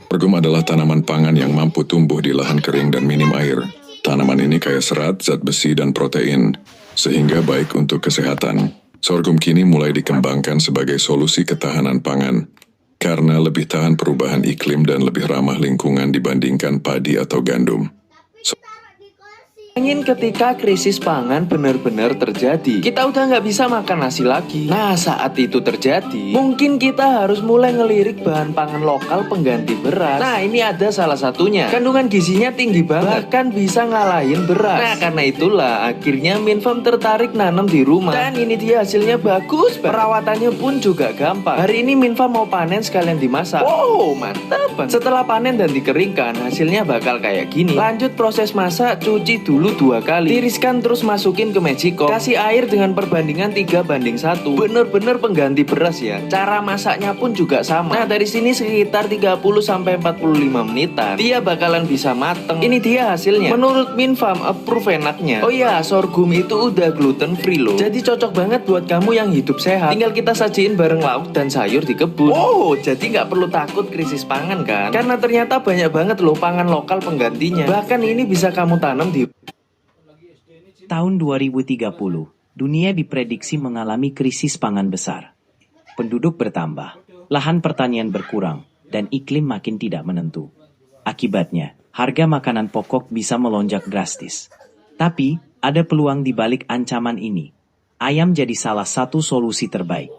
Sorghum adalah tanaman pangan yang mampu tumbuh di lahan kering dan minim air. Tanaman ini kaya serat, zat besi, dan protein, sehingga baik untuk kesehatan. Sorghum kini mulai dikembangkan sebagai solusi ketahanan pangan, karena lebih tahan perubahan iklim dan lebih ramah lingkungan dibandingkan padi atau gandum. Ingin ketika krisis pangan benar-benar terjadi, kita udah nggak bisa makan nasi lagi. Nah, saat itu terjadi, mungkin kita harus mulai ngelirik bahan pangan lokal pengganti beras. Nah, ini ada salah satunya. Kandungan gizinya tinggi banget, bahkan bisa ngalahin beras. Nah, karena itulah akhirnya Minfarm tertarik nanam di rumah. Dan ini dia hasilnya bagus banget. Perawatannya pun juga gampang. Hari ini Minfarm mau panen sekalian dimasak. Wow, mantap banget. Setelah panen dan dikeringkan, hasilnya bakal kayak gini. Lanjut proses masak, cuci dulu 2 kali, tiriskan terus masukin ke Magicom. Kasih air dengan perbandingan 3:1. Bener-bener pengganti beras ya. Cara masaknya pun juga sama. Nah, dari sini sekitar 30-45 menitan dia bakalan bisa mateng. Ini dia hasilnya. Menurut Minfarm approve enaknya. Oh iya, sorghum itu udah gluten free loh. Jadi cocok banget buat kamu yang hidup sehat. Tinggal kita sajiin bareng lauk dan sayur di kebun. Oh, jadi nggak perlu takut krisis pangan kan? Karena ternyata banyak banget loh pangan lokal penggantinya. Bahkan ini bisa kamu tanam di Tahun 2030, dunia diprediksi mengalami krisis pangan besar. Penduduk bertambah, lahan pertanian berkurang, dan iklim makin tidak menentu. Akibatnya, harga makanan pokok bisa melonjak drastis. Tapi, ada peluang di balik ancaman ini. Ayam jadi salah satu solusi terbaik.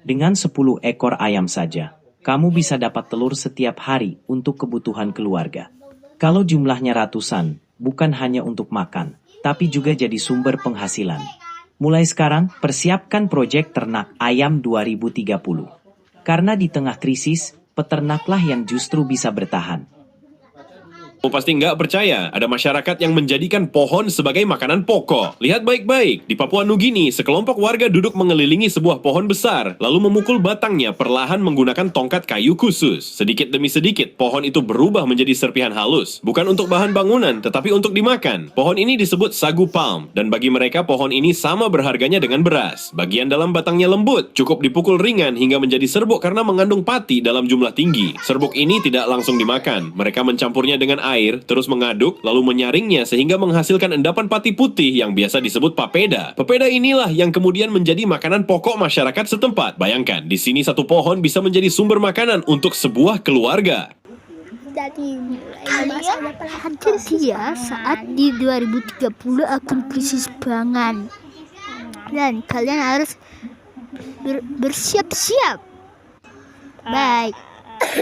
Dengan 10 ekor ayam saja, kamu bisa dapat telur setiap hari untuk kebutuhan keluarga. Kalau jumlahnya ratusan, bukan hanya untuk makan, tapi juga jadi sumber penghasilan. Mulai sekarang, persiapkan proyek ternak ayam 2030. Karena di tengah krisis, peternaklah yang justru bisa bertahan. Pasti nggak percaya, ada masyarakat yang menjadikan pohon sebagai makanan pokok. Lihat baik-baik, di Papua Nugini, sekelompok warga duduk mengelilingi sebuah pohon besar, lalu memukul batangnya perlahan menggunakan tongkat kayu khusus. Sedikit demi sedikit, pohon itu berubah menjadi serpihan halus. Bukan untuk bahan bangunan, tetapi untuk dimakan. Pohon ini disebut sagu palm, dan bagi mereka pohon ini sama berharganya dengan beras. Bagian dalam batangnya lembut, cukup dipukul ringan hingga menjadi serbuk karena mengandung pati dalam jumlah tinggi. Serbuk ini tidak langsung dimakan, mereka mencampurnya dengan air, terus mengaduk, lalu menyaringnya sehingga menghasilkan endapan pati putih yang biasa disebut papeda. Papeda inilah yang kemudian menjadi makanan pokok masyarakat setempat. Bayangkan, di sini satu pohon bisa menjadi sumber makanan untuk sebuah keluarga. Dia saat di 2030 akan krisis pangan. Dan kalian harus bersiap-siap. Baik.